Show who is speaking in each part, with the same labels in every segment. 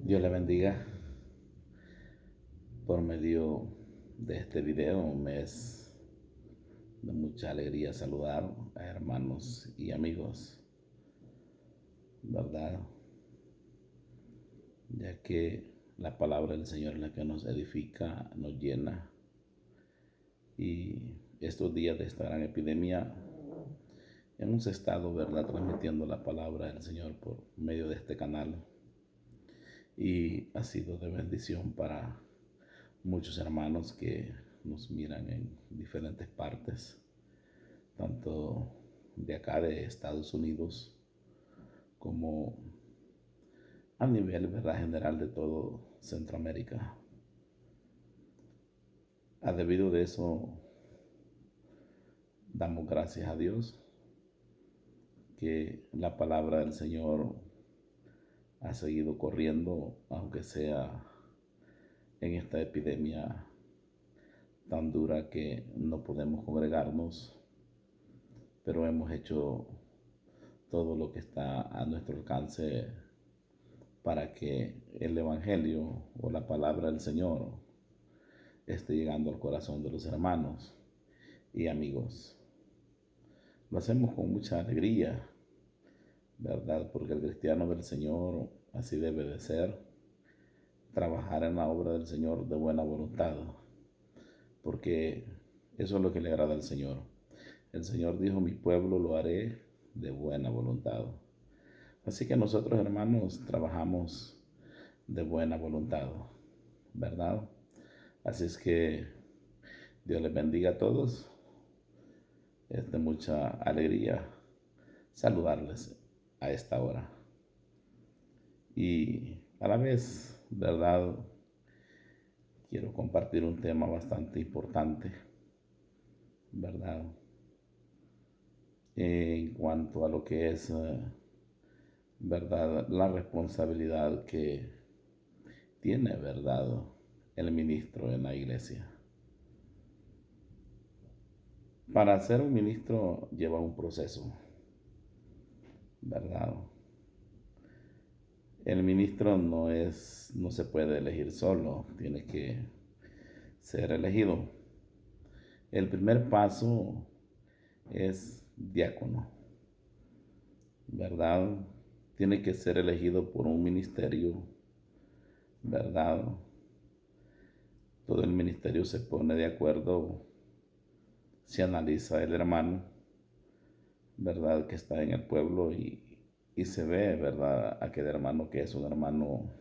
Speaker 1: Dios le bendiga. Por medio de este video me es de mucha alegría saludar a hermanos y amigos, ¿verdad? Ya que la palabra del Señor es la que nos edifica, nos llena. Y estos días de esta gran epidemia hemos estado, ¿verdad?, transmitiendo la palabra del Señor por medio de este canal. Y ha sido de bendición para muchos hermanos que nos miran en diferentes partes, tanto de acá de Estados Unidos como a nivel, ¿verdad?, general de todo Centroamérica. Debido de eso, damos gracias a Dios que la palabra del Señor ha seguido corriendo, aunque sea en esta epidemia tan dura que no podemos congregarnos, pero hemos hecho todo lo que está a nuestro alcance para que el Evangelio o la palabra del Señor esté llegando al corazón de los hermanos y amigos. Lo hacemos con mucha alegría, ¿verdad? Porque el cristiano del Señor así debe de ser, trabajar en la obra del Señor de buena voluntad, porque eso es lo que le agrada al Señor. El Señor dijo: mi pueblo lo haré de buena voluntad. Así que nosotros, hermanos, trabajamos de buena voluntad, ¿verdad? Así es que Dios les bendiga a todos. Es de mucha alegría saludarles a esta hora. Y a la vez, ¿verdad?, quiero compartir un tema bastante importante, ¿verdad?, en cuanto a lo que es, ¿verdad?, la responsabilidad que tiene, ¿verdad?, el ministro en la iglesia. Para ser un ministro lleva un proceso, ¿verdad? El ministro no se puede elegir solo, tiene que ser elegido. El primer paso es diácono, ¿verdad? Tiene que ser elegido por un ministerio, ¿verdad? Todo el ministerio se pone de acuerdo, se analiza el hermano, ¿verdad?, que está en el pueblo y se ve, ¿verdad?, aquel hermano que es un hermano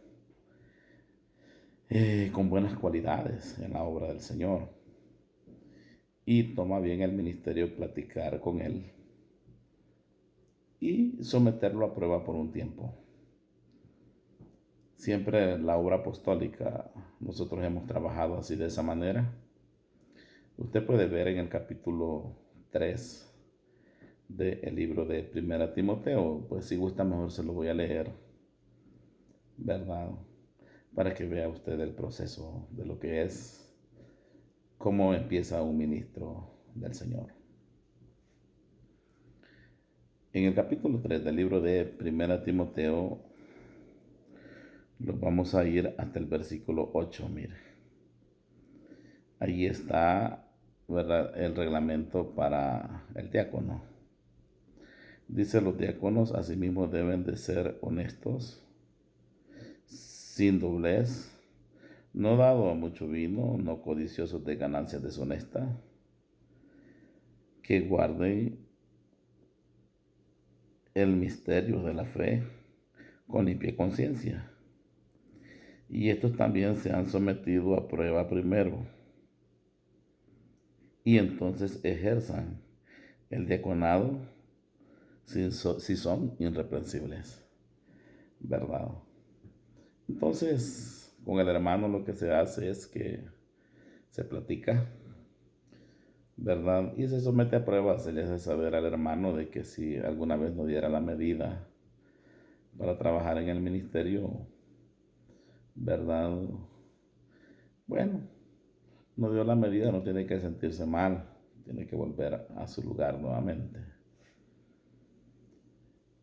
Speaker 1: con buenas cualidades en la obra del Señor. Y toma bien el ministerio platicar con él y someterlo a prueba por un tiempo. Siempre en la obra apostólica nosotros hemos trabajado así, de esa manera. Usted puede ver en el capítulo 3 del libro de Primera Timoteo, pues si gusta mejor se lo voy a leer, ¿verdad?, para que vea usted el proceso de lo que es, cómo empieza un ministro del Señor. En el capítulo 3 del libro de Primera Timoteo, nos vamos a ir hasta el versículo 8, mire. Ahí está, ¿verdad?, el reglamento para el diácono. Dice: los diáconos asimismo deben de ser honestos, sin doblez, no dado a mucho vino, no codiciosos de ganancias deshonestas, que guarden el misterio de la fe con limpia conciencia. Y estos también se han sometido a prueba primero, y entonces ejerzan el diaconado si son irreprensibles, ¿verdad? Entonces, con el hermano lo que se hace es que se platica, ¿verdad?, y se somete a prueba. Se le hace saber al hermano de que si alguna vez no diera la medida para trabajar en el ministerio, ¿verdad?, bueno, no dio la medida, no tiene que sentirse mal, tiene que volver a su lugar nuevamente.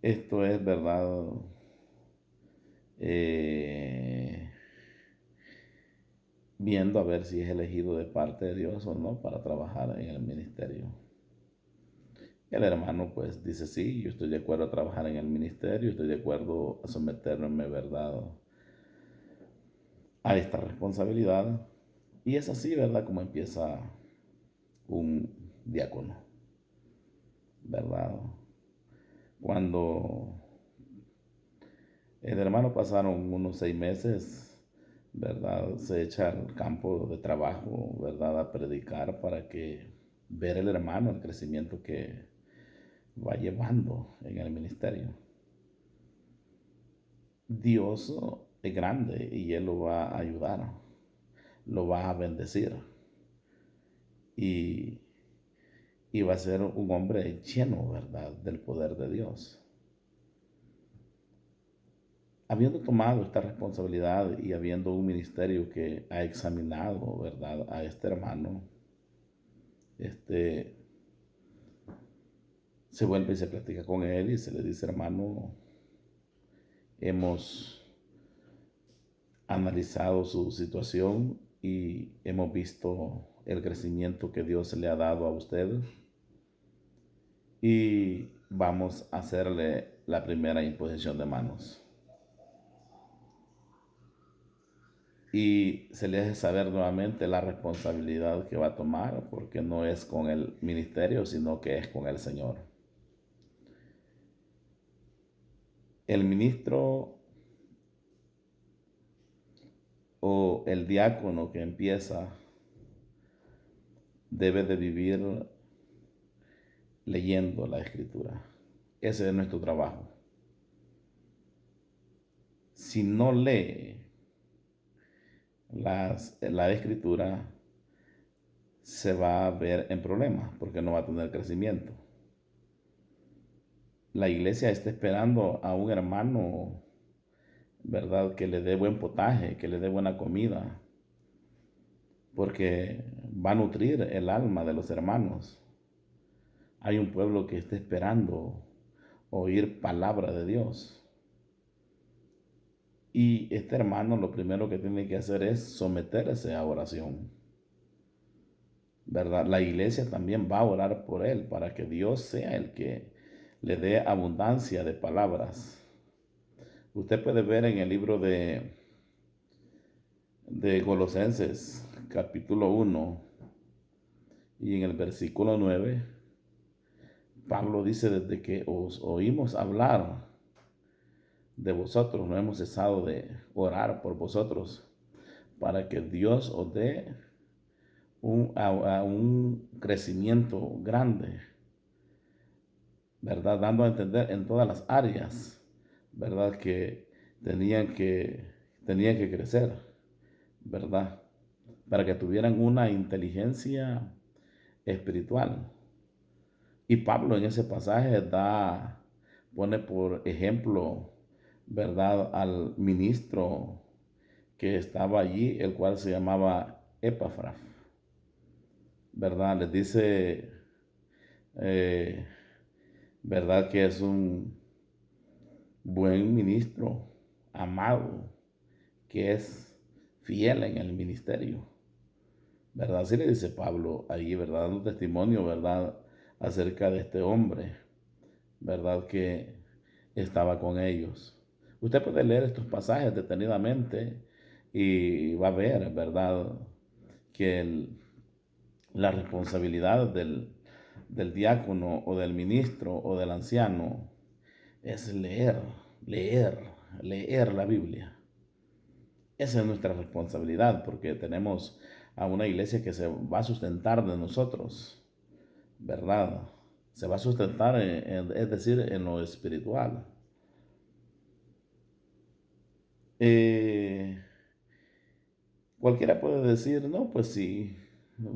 Speaker 1: Esto es, ¿verdad?, viendo a ver si es elegido de parte de Dios o no para trabajar en el ministerio. El hermano pues dice, sí, yo estoy de acuerdo a trabajar en el ministerio, estoy de acuerdo a someterme, ¿verdad?, a esta responsabilidad. Y es así, ¿verdad?, como empieza un diácono, ¿verdad? Cuando el hermano pasaron unos 6 meses, ¿verdad?, se echa al campo de trabajo, ¿verdad?, a predicar para que ver el hermano el crecimiento que va llevando en el ministerio. Dios es grande y Él lo va a ayudar, lo va a bendecir y, y va a ser un hombre lleno, ¿verdad?, del poder de Dios. Habiendo tomado esta responsabilidad y habiendo un ministerio que ha examinado, ¿verdad?, a este hermano, este, se vuelve y se platica con él y se le dice, hermano, hemos analizado su situación y hemos visto el crecimiento que Dios le ha dado a usted y vamos a hacerle la primera imposición de manos. Y se le hace saber nuevamente la responsabilidad que va a tomar, porque no es con el ministerio, sino que es con el Señor. El ministro o el diácono que empieza debe de vivir leyendo la escritura. Ese es nuestro trabajo. Si no lee la escritura, se va a ver en problemas porque no va a tener crecimiento. La iglesia está esperando a un hermano, ¿verdad?, que le dé buen potaje, que le dé buena comida, porque va a nutrir el alma de los hermanos. Hay un pueblo que está esperando oír palabra de Dios. Y este hermano lo primero que tiene que hacer es someterse a oración, ¿verdad? La iglesia también va a orar por él para que Dios sea el que le dé abundancia de palabras. Usted puede ver en el libro de Colosenses, capítulo 1, y en el versículo 9, Pablo dice, desde que os oímos hablar de vosotros, no hemos cesado de orar por vosotros, para que Dios os dé un crecimiento grande, ¿verdad? Dando a entender en todas las áreas, ¿verdad?, que tenían que crecer, ¿verdad? Para que tuvieran una inteligencia espiritual. Y Pablo en ese pasaje pone por ejemplo, ¿verdad?, al ministro que estaba allí, el cual se llamaba Epafras, ¿verdad? Les dice, eh, ¿verdad?, que es un buen ministro, amado, que es fiel en el ministerio, ¿verdad? Así le dice Pablo ahí, ¿verdad?, dando testimonio, ¿verdad?, acerca de este hombre, ¿verdad?, que estaba con ellos. Usted puede leer estos pasajes detenidamente y va a ver, ¿verdad?, que la responsabilidad del diácono o del ministro o del anciano es leer, leer la Biblia. Esa es nuestra responsabilidad porque tenemos a una iglesia que se va a sustentar de nosotros, ¿verdad? Se va a sustentar, es decir, en lo espiritual. Eh, Cualquiera puede decir, no, pues sí,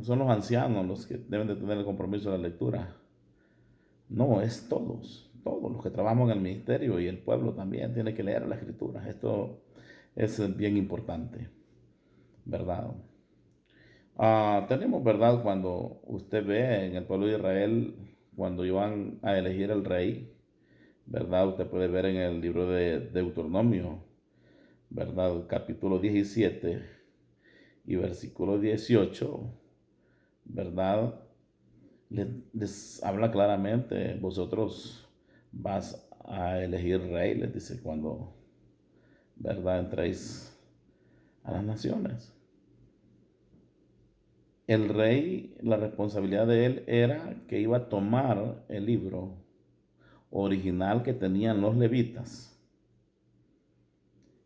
Speaker 1: son los ancianos los que deben de tener el compromiso de la lectura. No, es todos los que trabajamos en el ministerio y el pueblo también tiene que leer la escritura. Esto es bien importante, ¿verdad? Tenemos, ¿verdad? Cuando usted ve en el pueblo de Israel, cuando iban a elegir el rey, ¿verdad? Usted puede ver en el libro de Deuteronomio, ¿verdad?, capítulo 17, y versículo 18, ¿verdad? Les habla claramente, vosotros vas a elegir rey, les dice, cuando, ¿verdad?, entréis a las naciones. El rey, la responsabilidad de él era que iba a tomar el libro original que tenían los levitas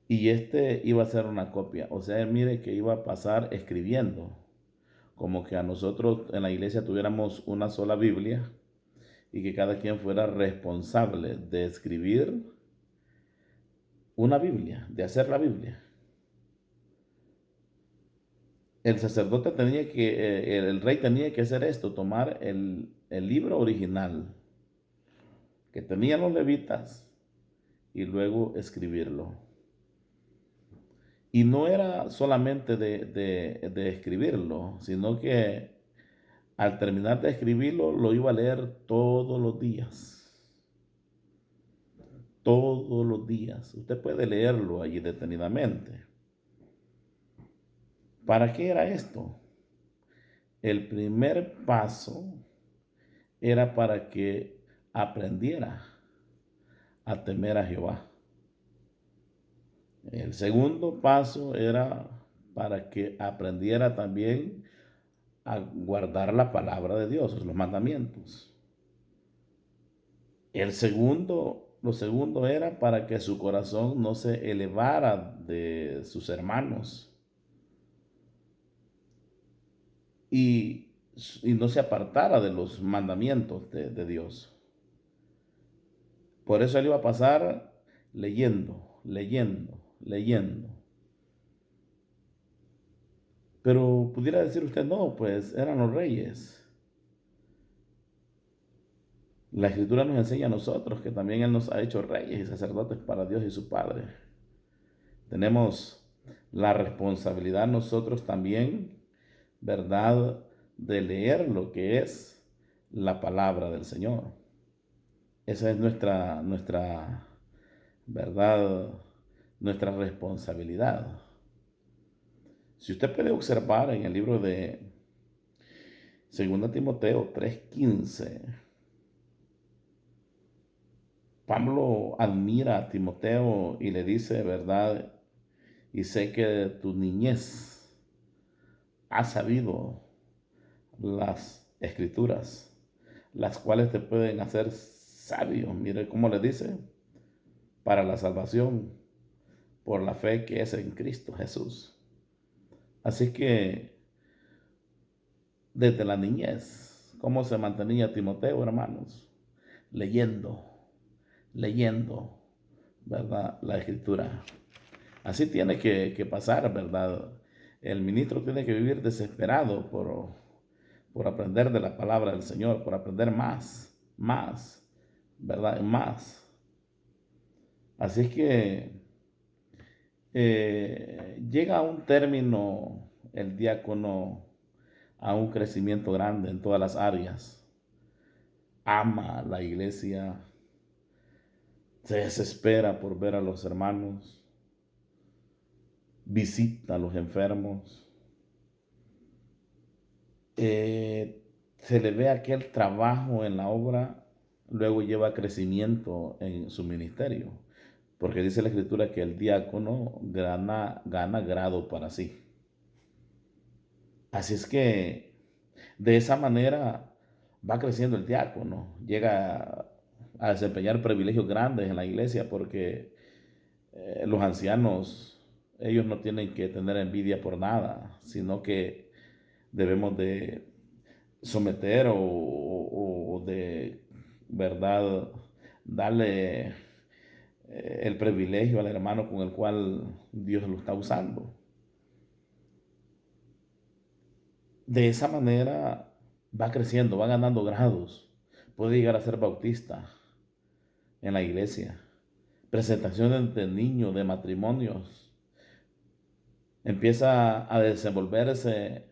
Speaker 1: y este iba a ser una copia. O sea, mire que iba a pasar escribiendo, como que a nosotros en la iglesia tuviéramos una sola Biblia y que cada quien fuera responsable de escribir una Biblia, de hacer la Biblia. El sacerdote tenía que, el rey tenía que hacer esto, tomar el libro original que tenían los levitas y luego escribirlo. Y no era solamente de escribirlo, sino que al terminar de escribirlo lo iba a leer todos los días. Todos los días. Usted puede leerlo allí detenidamente. ¿Para qué era esto? El primer paso era para que aprendiera a temer a Jehová. El segundo paso era para que aprendiera también a guardar la palabra de Dios, los mandamientos. Lo segundo era para que su corazón no se elevara de sus hermanos y, y no se apartara de los mandamientos de Dios. Por eso él iba a pasar leyendo, leyendo, leyendo. Pero pudiera decir usted, no, pues eran los reyes. La Escritura nos enseña a nosotros que también Él nos ha hecho reyes y sacerdotes para Dios y su Padre. Tenemos la responsabilidad nosotros también, ¿verdad?, de leer lo que es la palabra del Señor. Esa es nuestra ¿verdad?, nuestra responsabilidad. Si usted puede observar en el libro de 2 Timoteo 3:15, Pablo admira a Timoteo y le dice, ¿verdad? Y sé que de tu niñez has sabido las escrituras, las cuales te pueden hacer sabio. Mire cómo le dice, para la salvación por la fe que es en Cristo Jesús. Así que desde la niñez, ¿cómo se mantenía Timoteo, hermanos? Leyendo, leyendo, ¿verdad?, la escritura. Así tiene que pasar, ¿verdad? El ministro tiene que vivir desesperado por aprender de la palabra del Señor, por aprender más, ¿verdad? Más. Así que llega a un término el diácono a un crecimiento grande en todas las áreas. Ama la iglesia, se desespera por ver a los hermanos, visita a los enfermos, se le ve aquel trabajo en la obra, luego lleva crecimiento en su ministerio, porque dice la Escritura que el diácono gana grado para sí. Así es que de esa manera va creciendo el diácono, llega a desempeñar privilegios grandes en la iglesia porque los ancianos, ellos no tienen que tener envidia por nada, sino que debemos de someter o de verdad darle el privilegio al hermano con el cual Dios lo está usando. De esa manera va creciendo, va ganando grados, puede llegar a ser bautista en la iglesia, presentaciones de niños, de matrimonios, empieza a desenvolverse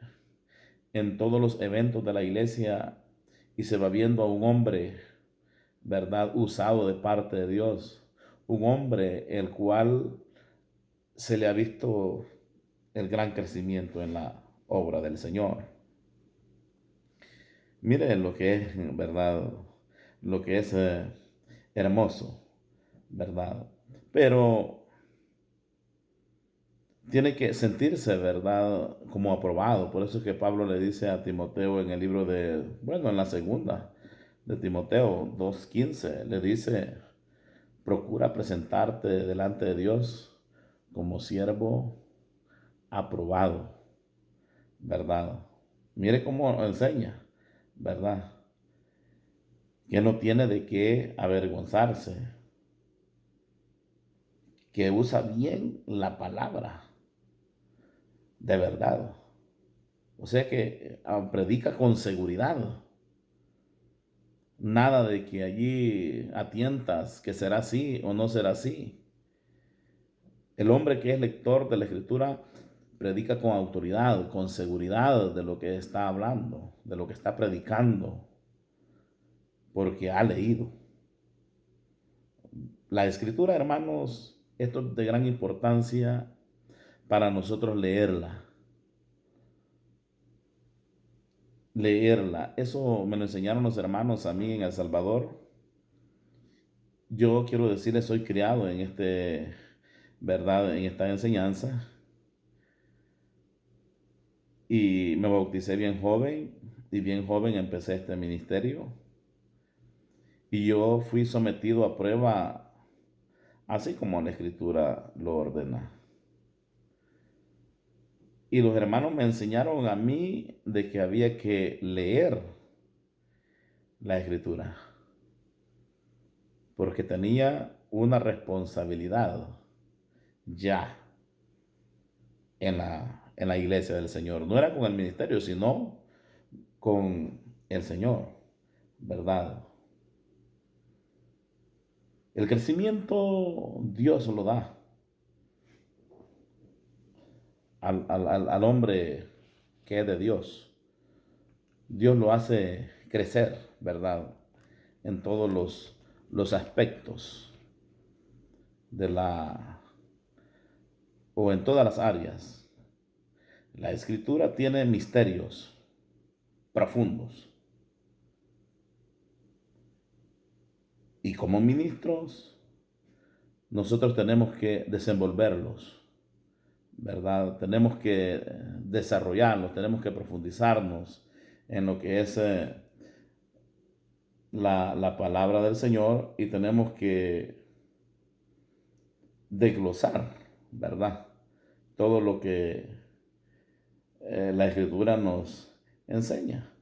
Speaker 1: en todos los eventos de la iglesia y se va viendo a un hombre, ¿verdad?, usado de parte de Dios, un hombre el cual se le ha visto el gran crecimiento en la obra del Señor. Mire lo que es, ¿verdad? Lo que es hermoso, ¿verdad? Pero tiene que sentirse, ¿verdad? Como aprobado. Por eso es que Pablo le dice a Timoteo en el libro en la segunda de Timoteo 2:15, le dice, procura presentarte delante de Dios como siervo aprobado, ¿verdad? Mire cómo enseña, ¿verdad? Que no tiene de qué avergonzarse, que usa bien la palabra, de verdad. O sea que predica con seguridad. Nada de que allí atientas que será así o no será así. El hombre que es lector de la Escritura predica con autoridad, con seguridad de lo que está hablando, de lo que está predicando, porque ha leído. La Escritura, hermanos, esto es de gran importancia para nosotros leerla. Leerla. Eso me lo enseñaron los hermanos a mí en El Salvador. Yo quiero decirles, soy criado en ¿verdad? En esta enseñanza. Y me bauticé bien joven. Y bien joven empecé este ministerio. Y yo fui sometido a prueba, así como la Escritura lo ordena. Y los hermanos me enseñaron a mí de que había que leer la Escritura, porque tenía una responsabilidad ya en la iglesia del Señor. No era con el ministerio, sino con el Señor, ¿verdad? El crecimiento Dios lo da al hombre que es de Dios. Dios lo hace crecer, ¿verdad? En todos los aspectos de o en todas las áreas. La Escritura tiene misterios profundos. Y como ministros, nosotros tenemos que desenvolverlos, ¿verdad? Tenemos que desarrollarlos, tenemos que profundizarnos en lo que es la palabra del Señor, y tenemos que desglosar, ¿verdad? Todo lo que la Escritura nos enseña,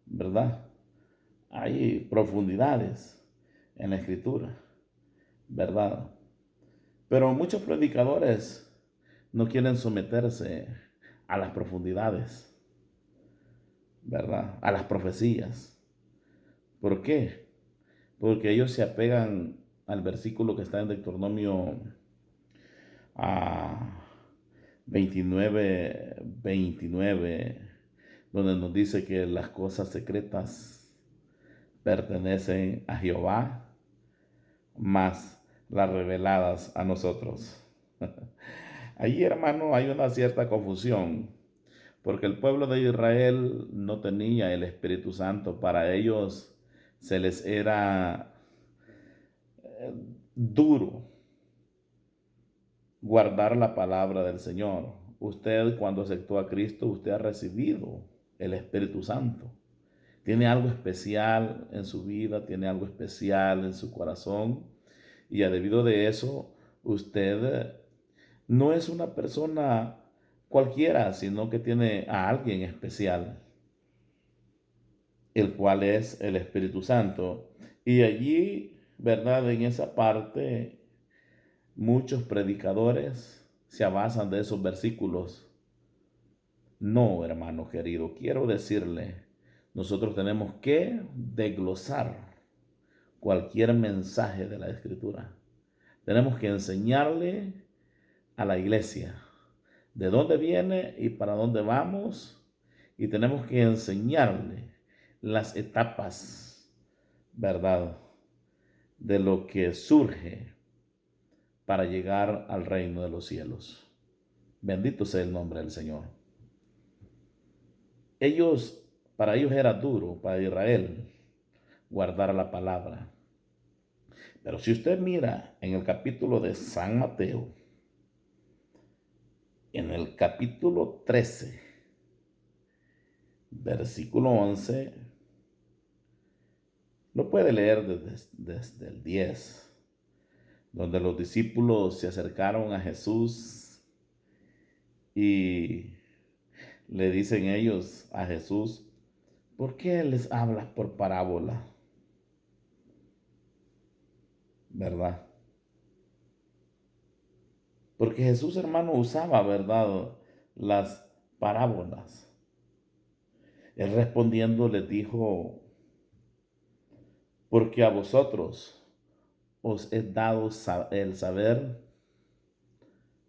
Speaker 1: ¿verdad? Hay profundidades en la Escritura, ¿verdad? Pero muchos predicadores no quieren someterse a las profundidades, ¿verdad? A las profecías. ¿Por qué? Porque ellos se apegan al versículo que está en Deuteronomio a 29, donde nos dice que las cosas secretas pertenecen a Jehová, mas las reveladas a nosotros. Allí, hermano, hay una cierta confusión, porque el pueblo de Israel no tenía el Espíritu Santo. Para ellos se les era duro guardar la palabra del Señor. Usted, cuando aceptó a Cristo, usted ha recibido el Espíritu Santo. Tiene algo especial en su vida, tiene algo especial en su corazón, y a debido de eso, usted no es una persona cualquiera, sino que tiene a alguien especial, el cual es el Espíritu Santo. Y allí, ¿verdad? En esa parte, muchos predicadores se basan de esos versículos. No, hermano querido, quiero decirle, nosotros tenemos que desglosar cualquier mensaje de la Escritura. Tenemos que enseñarle a la iglesia de dónde viene y para dónde vamos, y tenemos que enseñarle las etapas, ¿verdad?, de lo que surge para llegar al reino de los cielos. Bendito sea el nombre del Señor. Para ellos era duro, para Israel, guardar la palabra. Pero si usted mira en el capítulo de San Mateo, en el capítulo 13, versículo 11, lo puede leer desde el 10, donde los discípulos se acercaron a Jesús y le dicen ellos a Jesús: ¿por qué les hablas por parábola? ¿Verdad? Porque Jesús, hermano, usaba, ¿verdad?, las parábolas. Él respondiendo les dijo: porque a vosotros os he dado el saber,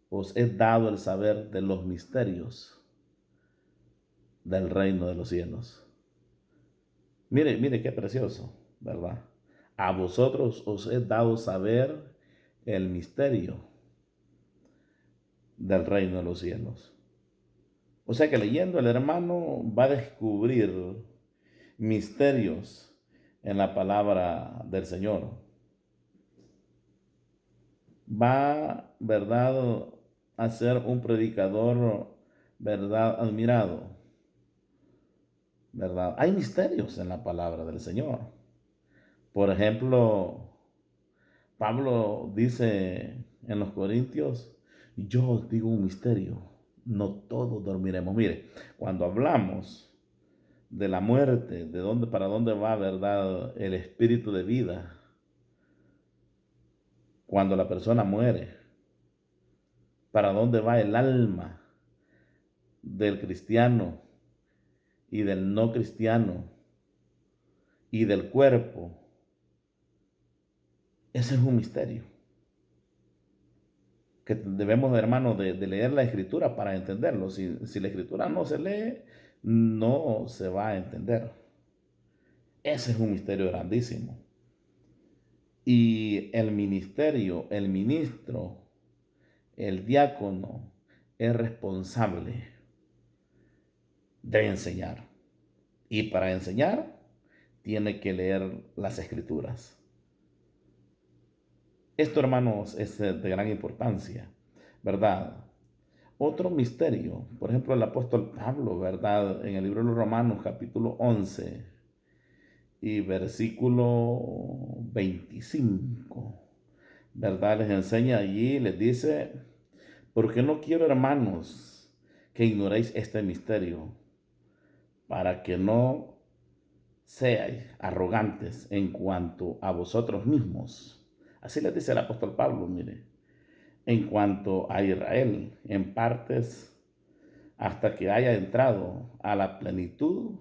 Speaker 1: os he dado el saber de los misterios del reino de los cielos. Mire, mire qué precioso, ¿verdad? A vosotros os he dado saber el misterio del reino de los cielos. O sea que leyendo el hermano va a descubrir misterios en la palabra del Señor. Va, ¿verdad?, a ser un predicador, ¿verdad?, admirado, ¿verdad? Hay misterios en la palabra del Señor. Por ejemplo, Pablo dice en los Corintios: yo os digo un misterio, no todos dormiremos. Mire, cuando hablamos de la muerte, de dónde, para dónde va, ¿verdad?, el espíritu de vida, cuando la persona muere, para dónde va el alma del cristiano y del no cristiano y del cuerpo, ese es un misterio que debemos, hermanos, de leer la escritura para entenderlo. Si la escritura no se lee, no se va a entender. Ese es un misterio grandísimo. Y el ministerio, el ministro, el diácono es responsable de enseñar. Y para enseñar tiene que leer las escrituras. Esto, hermanos, es de gran importancia, ¿verdad? Otro misterio, por ejemplo, el apóstol Pablo, ¿verdad?, en el libro de los Romanos, capítulo 11 y versículo 25, ¿verdad?, les enseña allí, les dice: porque no quiero, hermanos, que ignoréis este misterio, para que no seáis arrogantes en cuanto a vosotros mismos. Así les dice el apóstol Pablo, mire, en cuanto a Israel, en partes, hasta que haya entrado a la plenitud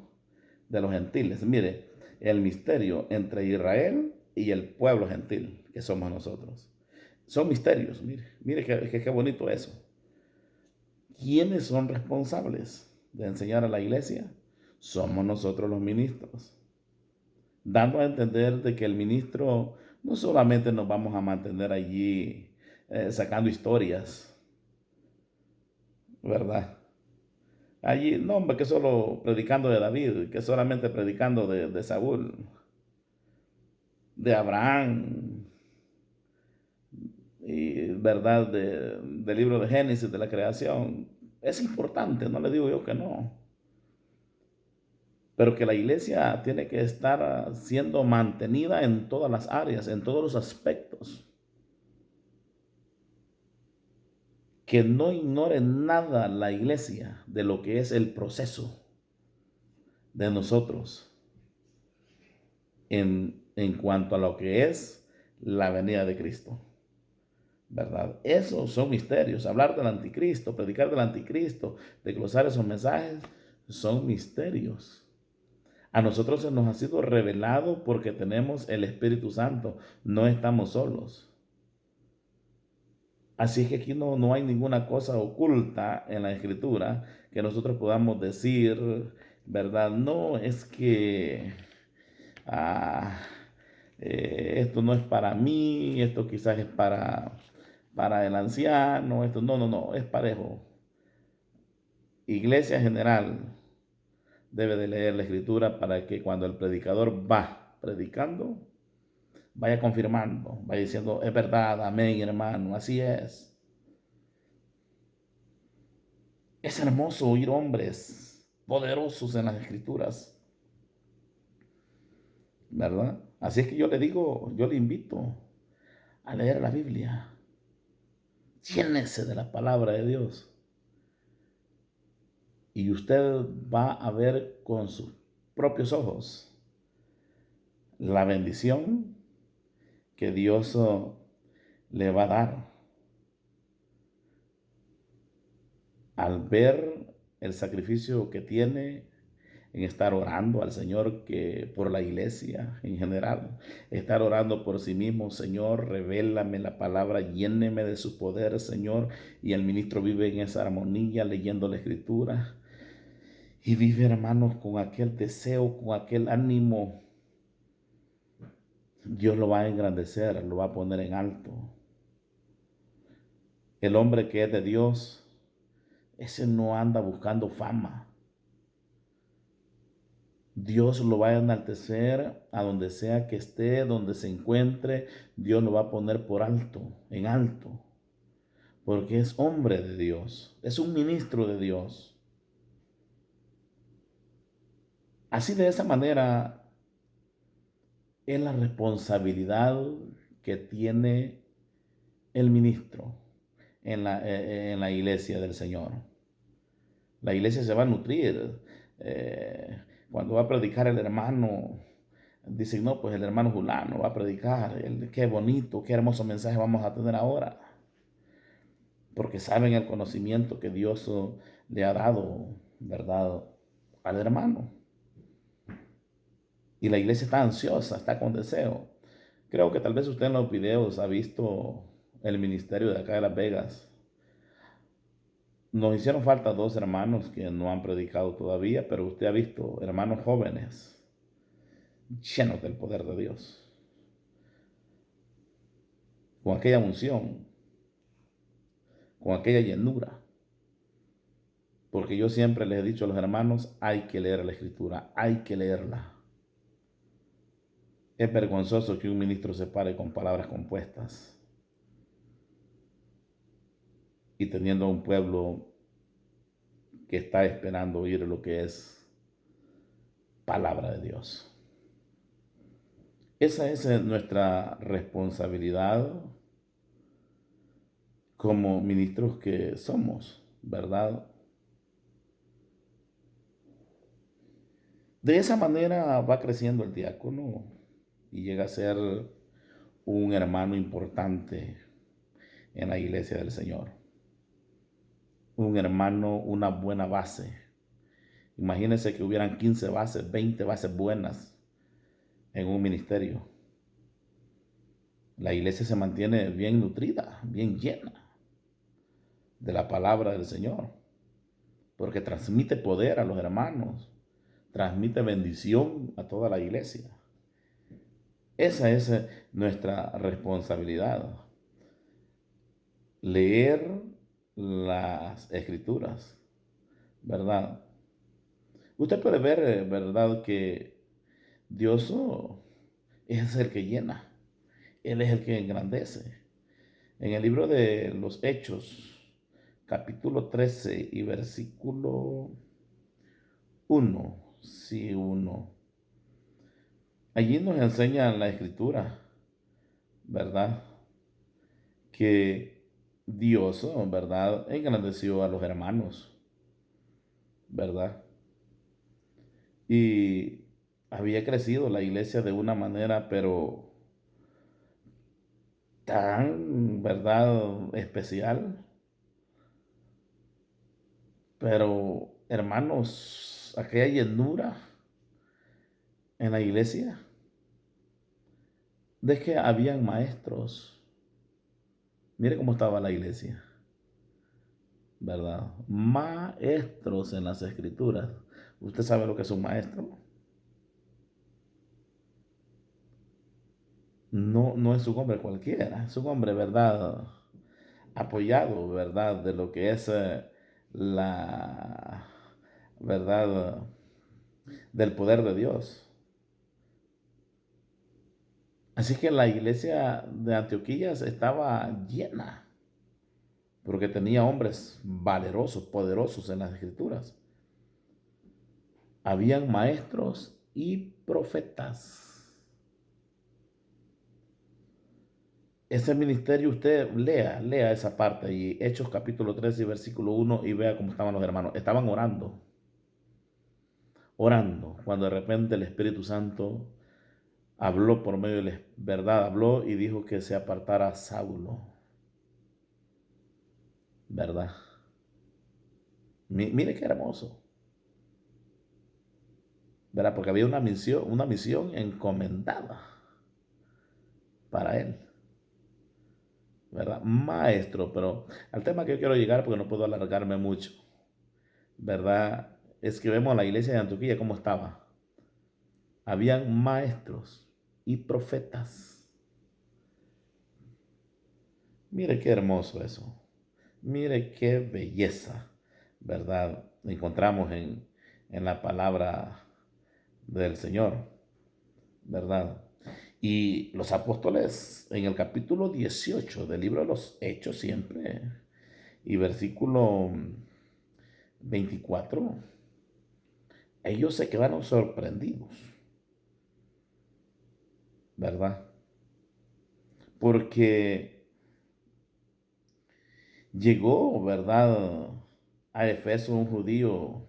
Speaker 1: de los gentiles. Mire, el misterio entre Israel y el pueblo gentil, que somos nosotros. Son misterios, mire qué bonito eso. ¿Quiénes son responsables de enseñar a la iglesia? Somos nosotros los ministros, dando a entender de que el ministro no solamente nos vamos a mantener allí sacando historias, ¿verdad? Allí, no, hombre, que solo predicando de David, que solamente predicando de Saúl, de Abraham, y verdad del libro de Génesis, de la creación. Es importante, no le digo yo que no. Pero que la iglesia tiene que estar siendo mantenida en todas las áreas, en todos los aspectos. Que no ignore nada la iglesia de lo que es el proceso de nosotros en cuanto a lo que es la venida de Cristo, ¿verdad? Esos son misterios. Hablar del anticristo, predicar del anticristo, desglosar esos mensajes, son misterios. A nosotros se nos ha sido revelado porque tenemos el Espíritu Santo, no estamos solos. Así es que aquí no hay ninguna cosa oculta en la Escritura que nosotros podamos decir, ¿verdad? No, es que ah, esto no es para mí, esto quizás es para el anciano, esto no, es parejo. iglesia general debe de leer la escritura para que cuando el predicador va predicando, vaya confirmando, vaya diciendo, es verdad, amén, hermano, así es. Es hermoso oír hombres poderosos en las escrituras, ¿verdad? Así es que yo le digo, yo le invito a leer la Biblia. Llénese de la palabra de Dios. Y usted va a ver con sus propios ojos la bendición que Dios le va a dar al ver el sacrificio que tiene en estar orando al Señor, que por la iglesia en general, estar orando por sí mismo. Señor, revélame la palabra, lléneme de su poder, Señor. Y el ministro vive en esa armonía, leyendo la escritura, y vive, hermanos, con aquel deseo, con aquel ánimo. Dios lo va a engrandecer, lo va a poner en alto. El hombre que es de Dios, ese no anda buscando fama. Dios lo va a enaltecer a donde sea que esté, donde se encuentre. Dios lo va a poner por alto, en alto, porque es hombre de Dios, es un ministro de Dios. Así, de esa manera es la responsabilidad que tiene el ministro en la iglesia del Señor. La iglesia se va a nutrir. Cuando va a predicar el hermano, dicen, no, pues el hermano Julano va a predicar. Qué bonito, qué hermoso mensaje vamos a tener ahora. Porque saben el conocimiento que Dios le ha dado, ¿verdad?, al hermano. Y la iglesia está ansiosa, está con deseo. Creo que tal vez usted en los videos ha visto el ministerio de acá de Las Vegas. Nos hicieron falta dos hermanos que no han predicado todavía, pero usted ha visto hermanos jóvenes llenos del poder de Dios, con aquella unción, con aquella llenura. Porque yo siempre les he dicho a los hermanos, hay que leer la escritura, hay que leerla. Es vergonzoso que un ministro se pare con palabras compuestas y teniendo a un pueblo que está esperando oír lo que es palabra de Dios. Esa es nuestra responsabilidad como ministros que somos, ¿verdad? De esa manera va creciendo el diácono y llega a ser un hermano importante en la iglesia del Señor. Un hermano, una buena base. Imagínense que hubieran 15 bases, 20 bases buenas en un ministerio. La iglesia se mantiene bien nutrida, bien llena de la palabra del Señor, porque transmite poder a los hermanos, transmite bendición a toda la iglesia. Esa es nuestra responsabilidad. Leer las escrituras, ¿verdad? Usted puede ver, ¿verdad?, que Dios es el que llena. Él es el que engrandece. En el libro de los Hechos, capítulo 13 y versículo 1, sí, 1. Allí nos enseña la escritura, ¿verdad?, que Dios, ¿verdad?, engrandeció a los hermanos, ¿verdad? Y había crecido la iglesia de una manera, pero tan, ¿verdad?, especial. Pero, hermanos, aquella llenura en la iglesia, de que habían maestros. Mire cómo estaba la iglesia, ¿verdad? Maestros en las escrituras. ¿Usted sabe lo que es un maestro? No, no es un hombre cualquiera, es un hombre, ¿verdad?, apoyado, ¿verdad?, de lo que es la verdad del poder de Dios. Así que la iglesia de Antioquía estaba llena, porque tenía hombres valerosos, poderosos en las escrituras. Habían maestros y profetas. Ese ministerio, usted lea esa parte y Hechos capítulo 13 y versículo 1 y vea cómo estaban los hermanos. Estaban orando, cuando de repente el Espíritu Santo habló por medio de la verdad, habló y dijo que se apartara a Saulo, ¿verdad? Mire qué hermoso, ¿verdad? Porque había una misión encomendada para él, ¿verdad? Maestro, pero al tema que yo quiero llegar, porque no puedo alargarme mucho, ¿verdad? Es que vemos a la iglesia de Antioquía cómo estaba. Habían maestros y profetas. Mire qué hermoso eso. Mire qué belleza, ¿verdad? Encontramos en la palabra del Señor, ¿verdad? Y los apóstoles en el capítulo 18 del libro de los Hechos siempre, y versículo 24, ellos se quedaron sorprendidos, ¿verdad? Porque llegó, ¿verdad? A Efeso un judío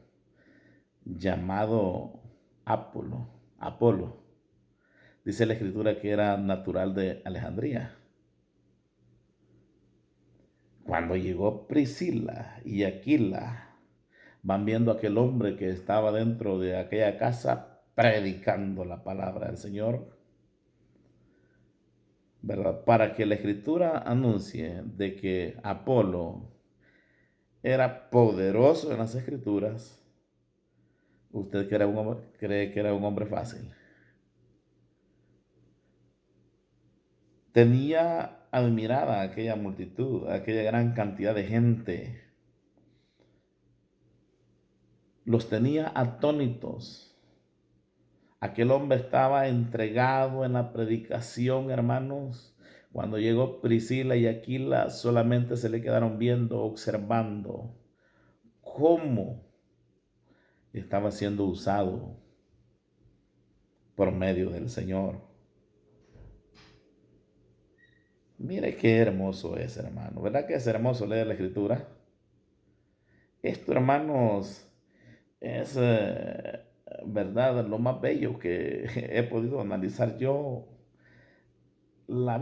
Speaker 1: llamado Apolo. Dice la escritura que era natural de Alejandría. Cuando llegó Priscila y Aquila, van viendo a aquel hombre que estaba dentro de aquella casa predicando la palabra del Señor, ¿verdad? Para que la escritura anuncie de que Apolo era poderoso en las escrituras, usted cree que era un hombre fácil. Tenía admirada aquella multitud, aquella gran cantidad de gente. Los tenía atónitos. Aquel hombre estaba entregado en la predicación, hermanos. Cuando llegó Priscila y Aquila, solamente se le quedaron viendo, observando cómo estaba siendo usado por medio del Señor. Mire qué hermoso es, hermano. ¿Verdad que es hermoso leer la Escritura? Esto, hermanos, es verdad lo más bello que he podido analizar yo. La